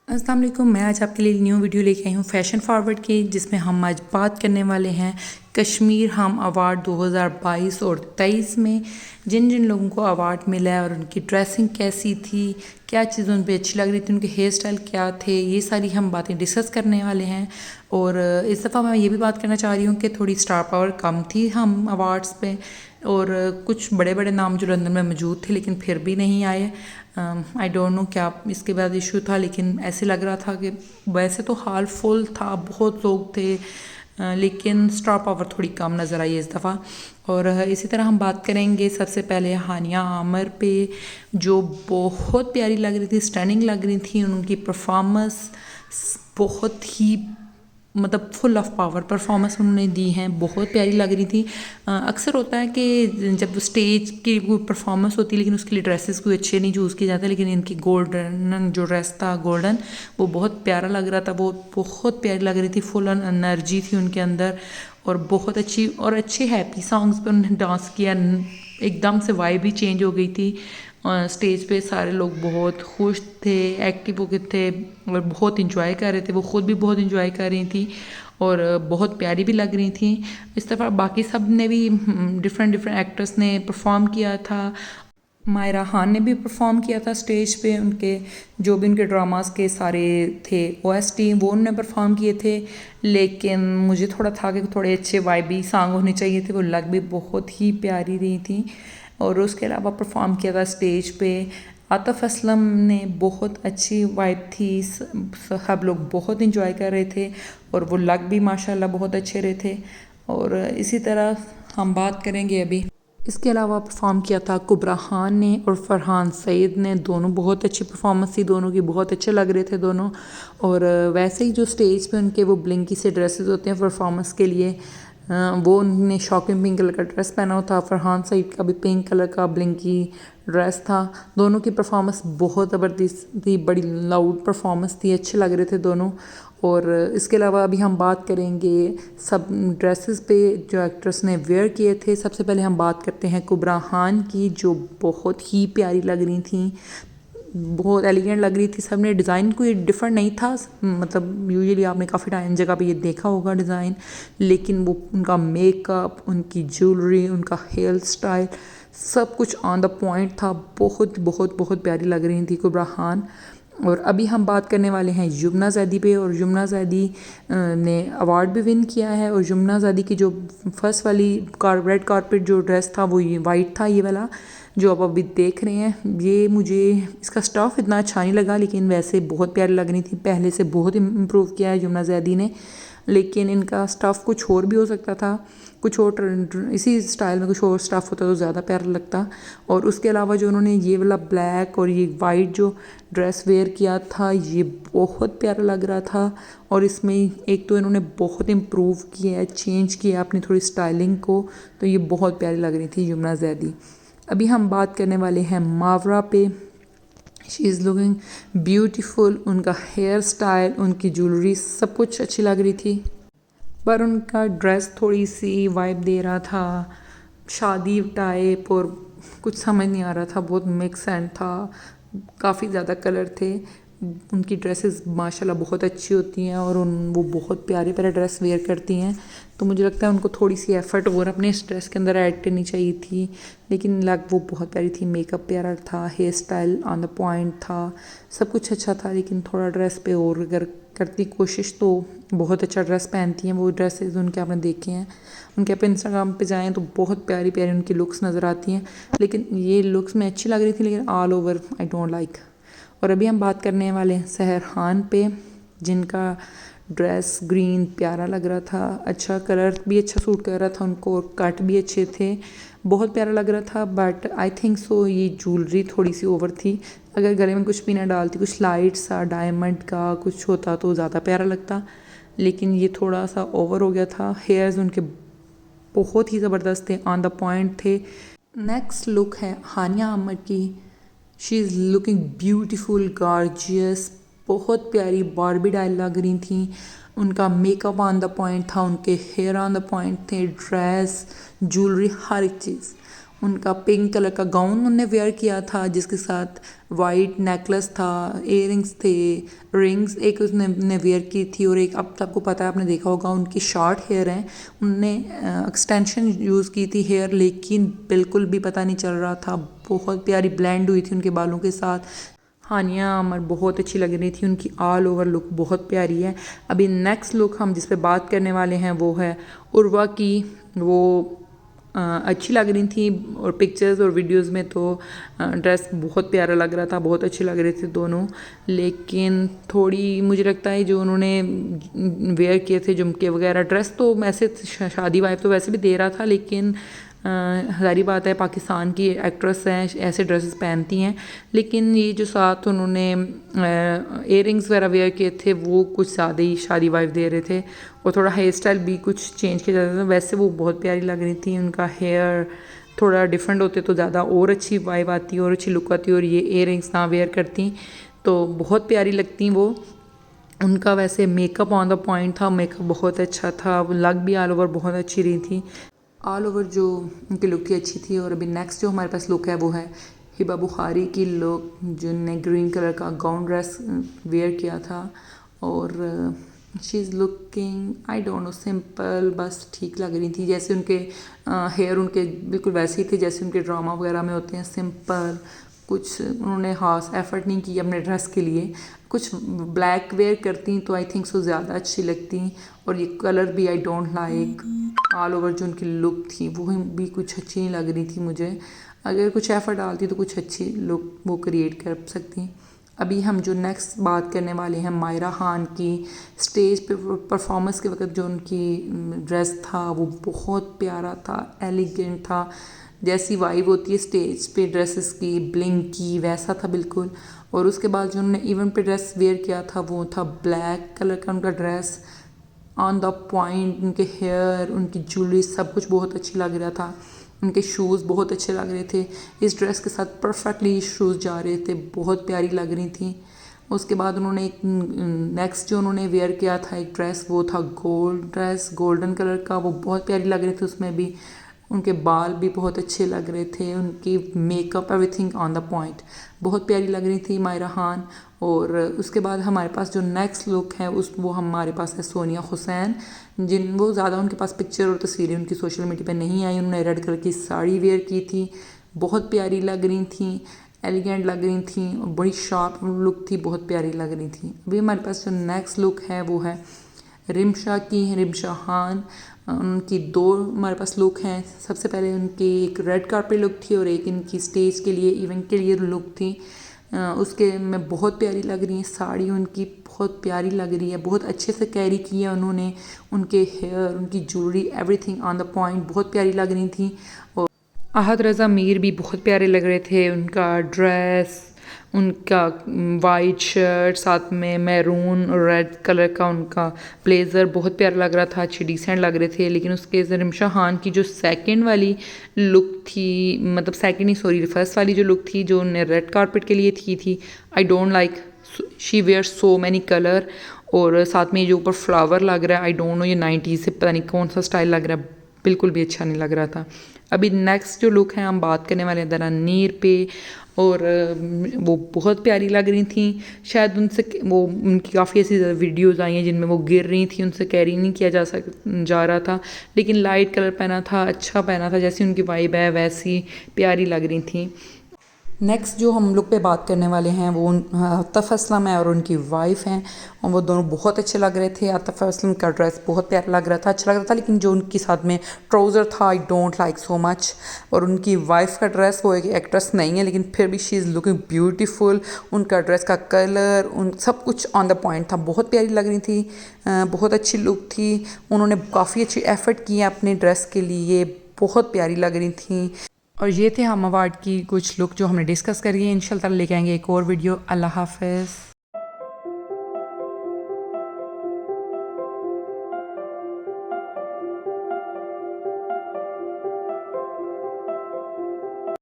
अस्सलाम वालेकुम। मैं आज आपके लिए न्यू वीडियो लेके आई हूँ फैशन फॉरवर्ड की, जिसमें हम आज बात करने वाले हैं कश्मीर हम अवार्ड 2022 और 23 में जिन जिन लोगों को अवार्ड मिला है और उनकी ड्रेसिंग कैसी थी, क्या चीज़ उन पर अच्छी लग रही थी, उनके हेयर स्टाइल क्या थे, ये सारी हम बातें डिस्कस करने वाले हैं। और इस दफ़ा मैं ये भी बात करना चाह रही हूँ कि थोड़ी स्टार पावर कम थी हम अवार्ड्स पे, और कुछ बड़े बड़े नाम जो लंदन में मौजूद थे लेकिन फिर भी नहीं आए। आई डोंट नो क्या इसके बाद इशू था, लेकिन ऐसे लग रहा था कि वैसे तो हाल फुल था, बहुत लोग थे, लेकिन स्टार पावर थोड़ी कम नज़र आई इस दफ़ा। और इसी तरह हम बात करेंगे सबसे पहले हानिया आमर पे, जो बहुत प्यारी लग रही थी, स्टनिंग लग रही थी। उनकी परफॉर्मेंस बहुत ही मतलब फुल ऑफ पावर परफॉर्मेंस उन्होंने दी है, बहुत प्यारी लग रही थी। अक्सर होता है कि जब स्टेज की कोई परफॉर्मेंस होती है लेकिन उसके लिए ड्रेसेस कोई अच्छे नहीं चूज़ किए जाते, लेकिन इनकी गोल्डन जो ड्रेस था गोल्डन, वो बहुत प्यारा लग रहा था, वो बहुत प्यारी लग रही थी, फुल एनर्जी थी उनके अंदर, और बहुत अच्छी और अच्छे हैप्पी सॉन्ग्स पर उन्होंने डांस किया। एकदम से वाइब ही चेंज हो गई थी। स्टेज पे सारे लोग बहुत खुश थे, एक्टिव हो गए थे और बहुत इंजॉय कर रहे थे। वो ख़ुद भी बहुत इंजॉय कर रही थी और बहुत प्यारी भी लग रही थी। इस दफ़ा बाकी सब ने भी डिफरेंट डिफरेंट एक्टर्स ने परफॉर्म किया था। मायरा खान ने भी परफॉर्म किया था स्टेज पे, उनके जो भी उनके ड्रामास के सारे थे ओएसटी वो उन्होंने परफॉर्म किए थे। लेकिन मुझे थोड़ा था कि थोड़े अच्छे वाइबी सॉन्ग होने चाहिए थे, वो लग भी बहुत ही प्यारी रही थी। और उसके अलावा परफॉर्म किया था स्टेज पे आतिफ असलम ने, बहुत अच्छी वाइब थी, सब लोग बहुत इंजॉय कर रहे थे और वो लग भी माशाल्लाह बहुत अच्छे रहे थे। और इसी तरह हम बात करेंगे अभी इसके अलावा परफॉर्म किया था कुबरा खान ने और फरहान सईद ने, दोनों बहुत अच्छी परफॉर्मेंस थी, दोनों की बहुत अच्छे लग रहे थे दोनों। और वैसे ही जो स्टेज पे उनके वो ब्लिंकी से ड्रेसेस होते हैं परफॉर्मेंस के लिए, वो उन्होंने शॉकिंग पिंक कलर का ड्रेस पहना हुआ था, फरहान सईद का भी पिंक कलर का ब्लिंकी ड्रेस था। दोनों की परफॉर्मेंस बहुत ज़बरदस्त थी, बड़ी लाउड परफॉर्मेंस थी, अच्छे लग रहे थे दोनों। और इसके अलावा अभी हम बात करेंगे सब ड्रेसेस पे जो एक्ट्रेस ने वेयर किए थे। सबसे पहले हम बात करते हैं कुबरा खान की, जो बहुत ही प्यारी लग रही थी, बहुत एलिगेंट लग रही थी। सब ने डिज़ाइन कोई डिफरेंट नहीं था, मतलब यूजुअली आपने काफ़ी टाइम जगह पे ये देखा होगा डिज़ाइन, लेकिन वो उनका मेकअप, उनकी ज्वेलरी, उनका हेयर स्टाइल, सब कुछ ऑन द पॉइंट था। बहुत बहुत बहुत प्यारी लग रही थी कुबरा खान। और अभी हम बात करने वाले हैं यमुना ज़ैदी पे, और यमुना ज़ैदी ने अवार्ड भी विन किया है। और यमुना ज़ैदी की जो फर्स्ट वाली रेड कारपेट जो ड्रेस था वो ये वाइट था, ये वाला जो आप अभी देख रहे हैं। ये मुझे इसका स्टफ़ इतना अच्छा नहीं लगा, लेकिन वैसे बहुत प्यारी लग रही थी, पहले से बहुत इम्प्रूव किया है यमुना ज़ैदी ने, लेकिन इनका स्टफ़ कुछ और भी हो सकता था, कुछ और इसी स्टाइल में कुछ और स्टफ़ होता तो ज़्यादा प्यारा लगता। और उसके अलावा जो उन्होंने ये वाला ब्लैक और ये वाइट जो ड्रेस वेयर किया था, ये बहुत प्यारा लग रहा था। और इसमें एक तो इन्होंने बहुत इम्प्रूव किया है, चेंज किया अपनी थोड़ी स्टाइलिंग को, तो ये बहुत प्यारी लग रही थी यमुना ज़ैदी। अभी हम बात करने वाले हैं मावरा पे। शी इज़ लुकिंग ब्यूटीफुल, उनका हेयर स्टाइल, उनकी ज्वेलरी, सब कुछ अच्छी लग रही थी, पर उनका ड्रेस थोड़ी सी वाइब दे रहा था शादी टाइप, और कुछ समझ नहीं आ रहा था, बहुत मिक्स एंड था, काफ़ी ज़्यादा कलर थे। उनकी ड्रेसेस माशाल्लाह बहुत अच्छी होती हैं और वो बहुत प्यारे प्यारे ड्रेस वेयर करती हैं, तो मुझे लगता है उनको थोड़ी सी एफ़र्ट और अपने इस ड्रेस के अंदर ऐड करनी चाहिए थी। लेकिन लग वो बहुत प्यारी थी, मेकअप प्यारा था, hair style on the point था, सब कुछ अच्छा था। लेकिन थोड़ा ड्रेस पे और अगर करती कोशिश तो बहुत अच्छा ड्रेस पहनती हैं वो। ड्रेसेस उनके आपने देखे हैं, उनके आप इंस्टाग्राम पे जाएँ तो बहुत प्यारी प्यारी उनकी लुक्स नज़र आती हैं, लेकिन ये लुक्स में अच्छी लग रही थी, लेकिन all over I don't like. और अभी हम बात करने वाले हैं सहर खान पे, जिनका ड्रेस ग्रीन प्यारा लग रहा था, अच्छा कलर भी अच्छा सूट कर रहा था उनको, और कट भी अच्छे थे, बहुत प्यारा लग रहा था। बट आई थिंक सो ये ज्वेलरी थोड़ी सी ओवर थी, अगर गले में कुछ भी ना डालती, कुछ लाइट सा डायमंड का कुछ होता तो ज़्यादा प्यारा लगता, लेकिन ये थोड़ा सा ओवर हो गया था। हेयर्स उनके बहुत ही ज़बरदस्त थे, ऑन द पॉइंट थे। नेक्स्ट लुक है हानिया आमर की। She is looking beautiful, gorgeous, बहुत प्यारी बारबी डाल लग रही थी। उनका मेकअप ऑन द पॉइंट था, उनके हेयर ऑन द पॉइंट थे, ड्रेस, ज्वेलरी, हर एक चीज़। उनका पिंक कलर का गाउन उन्होंने वेयर किया था जिसके साथ वाइट नेकलेस था, इयररिंग्स थे, रिंग्स एक उसने वेयर की थी। और एक अब आपको पता है, आपने देखा होगा उनकी शॉर्ट हेयर हैं, उनने एक्सटेंशन यूज़ की थी हेयर, लेकिन बिल्कुल भी पता नहीं चल रहा था। बहुत प्यारी ब्लेंड हुई थी उनके बालों के साथ। हानिया अमर बहुत अच्छी लग रही थी, उनकी ऑल ओवर लुक बहुत प्यारी है। अभी नेक्स्ट लुक हम जिस पे बात करने वाले हैं वो है उर्वा की। वो अच्छी लग रही थी और पिक्चर्स और वीडियोस में तो ड्रेस बहुत प्यारा लग रहा था, बहुत अच्छे लग रहे थे दोनों। लेकिन थोड़ी मुझे लगता है जो उन्होंने वेयर किए थे झुमके वगैरह, ड्रेस तो वैसे शादी वाइफ तो वैसे भी दे रहा था, लेकिन ज़ाहिर बात है पाकिस्तान की एक्ट्रेस हैं, ऐसे ड्रेसेस पहनती हैं। लेकिन ये जो साथ उन्होंने इयररिंग्स वगैरह वेयर किए थे वो कुछ ज़्यादा ही शादी वाइफ दे रहे थे। और थोड़ा हेयर स्टाइल भी कुछ चेंज किया जाता था। वैसे वो बहुत प्यारी लग रही थी, उनका हेयर थोड़ा डिफरेंट होते तो ज़्यादा और अच्छी वाइब आती और अच्छी लुक आती। और ये इयररिंग्स ना वेयर करती तो बहुत प्यारी लगती वो। उनका वैसे मेकअप ऑन द पॉइंट था, मेकअप बहुत अच्छा था, लग भी ऑल ओवर बहुत अच्छी रही थी। ऑल ओवर जो उनकी लुक थी अच्छी थी। और अभी नेक्स्ट जो हमारे पास लुक है वो है हिबा बुखारी की लुक, जिनने ग्रीन कलर का गाउन ड्रेस वेयर किया था। और she is looking I don't know simple, बस ठीक लग रही थी। जैसे उनके हेयर उनके बिल्कुल वैसे ही थे जैसे उनके ड्रामा वगैरह में होते हैं, सिंपल। कुछ उन्होंने खास एफर्ट नहीं की अपने ड्रेस के लिए। कुछ ब्लैक वेयर करती तो आई थिंक सो ज़्यादा अच्छी लगती। और ये कलर भी I don't like. All over जो उनकी लुक थी वो भी कुछ अच्छी नहीं लग रही थी मुझे। अगर कुछ एफर्ट डालती तो कुछ अच्छी लुक वो क्रिएट कर सकती। अभी हम जो नेक्स्ट बात करने वाले हैं मायरा खान की। स्टेज पे परफॉर्मेंस के वक्त जो उनकी ड्रेस था वो बहुत प्यारा था, एलिगेंट था। जैसी वाइब होती है स्टेज पे ड्रेसेस की, ब्लिंक की, वैसा था बिल्कुल। और उसके बाद जो उन्होंने इवेंट पे ड्रेस वेयर किया था वो था ब्लैक कलर का उनका ड्रेस, ऑन द पॉइंट। उनके हेयर, उनकी ज्वेलरी, सब कुछ बहुत अच्छी लग रहा था। उनके शूज़ बहुत अच्छे लग रहे थे, इस ड्रेस के साथ परफेक्टली शूज़ जा रहे थे, बहुत प्यारी लग रही थी। उसके बाद उन्होंने एक नेक्स्ट जो उन्होंने वेयर किया था एक ड्रेस, वो था गोल्ड ड्रेस, गोल्डन कलर का, वो बहुत प्यारी लग रही थी। उसमें भी उनके बाल भी बहुत अच्छे लग रहे थे, उनकी makeup everything on the point, बहुत प्यारी लग रही थी मायरा खान। और उसके बाद हमारे पास जो नेक्स्ट लुक है वो हमारे पास है सोनिया हुसैन, वो ज़्यादा उनके पास पिक्चर और तस्वीरें उनकी सोशल मीडिया पे नहीं आई। उन्होंने रेड कलर की साड़ी वेयर की थी, बहुत प्यारी लग रही थी, एलिगेंट लग रही थी और बड़ी शार्प लुक थी, बहुत प्यारी लग रही थी। अभी हमारे पास जो नेक्स्ट लुक है वो है रिमशा की, रिमशा खान। उनकी दो हमारे पास लुक हैं। सबसे पहले उनकी एक रेड कार्पेट लुक थी और एक इनकी स्टेज के लिए इवेंट के लिए लुक थी। उसके में बहुत प्यारी लग रही है साड़ी, उनकी बहुत प्यारी लग रही है, बहुत अच्छे से कैरी किया उन्होंने। उनके हेयर, उनकी jewellery, everything on the point, बहुत प्यारी लग रही थी। और आहद रज़ा मीर भी बहुत प्यारे लग रहे थे, उनका ड्रेस, उनका वाइट शर्ट, साथ में मैरून और रेड कलर का उनका ब्लेज़र बहुत प्यारा लग रहा था, अच्छी डिसेंट लग रहे थे। लेकिन उसके रिमशा खान की जो सेकंड वाली लुक थी, मतलब सेकंड नहीं सॉरी फर्स्ट वाली जो लुक थी जो उन्हें रेड कारपेट के लिए थी I don't like. She where so many colour और साथ में जो ऊपर फ्लावर लग रहा है, आई डोंट नो ये 90s से पता नहीं कौन सा स्टाइल लग रहा है, बिल्कुल भी अच्छा नहीं लग रहा था। अभी नेक्स्ट जो लुक है हम बात करने वाले हैं दरानीर पे। और वो बहुत प्यारी लग रही थी। शायद उनसे वो उनकी काफ़ी ऐसी वीडियोज़ आई हैं जिनमें वो गिर रही थी, उनसे कैरी नहीं किया जा रहा था। लेकिन लाइट कलर पहना था, अच्छा पहना था, जैसी उनकी वाइब है वैसी प्यारी लग रही थी। नेक्स्ट जो हम लोग पे बात करने वाले हैं वो आतिफ़ असलम है और उनकी वाइफ हैं। और वो दोनों बहुत अच्छे लग रहे थे। आतिफ़ असलम का ड्रेस बहुत प्यारा लग रहा था, अच्छा लग रहा था। लेकिन जो उनके साथ में ट्राउज़र था I don't like so much. और उनकी वाइफ का ड्रेस, वो एक एक्ट्रेस नहीं है लेकिन फिर भी शी इज़ लुकिंग ब्यूटीफुल। उनका ड्रेस का कलर, उन सब कुछ ऑन द पॉइंट था, बहुत प्यारी लग रही थी, बहुत अच्छी लुक थी। उन्होंने काफ़ी अच्छी एफर्ट की है अपने ड्रेस के लिए, बहुत प्यारी लग रही थी। और ये थे हम अवार्ड की कुछ लुक जो हमने डिस्कस करी है। इंशाल्लाह लेके आएंगे एक और वीडियो। अल्लाह हाफ़िज़।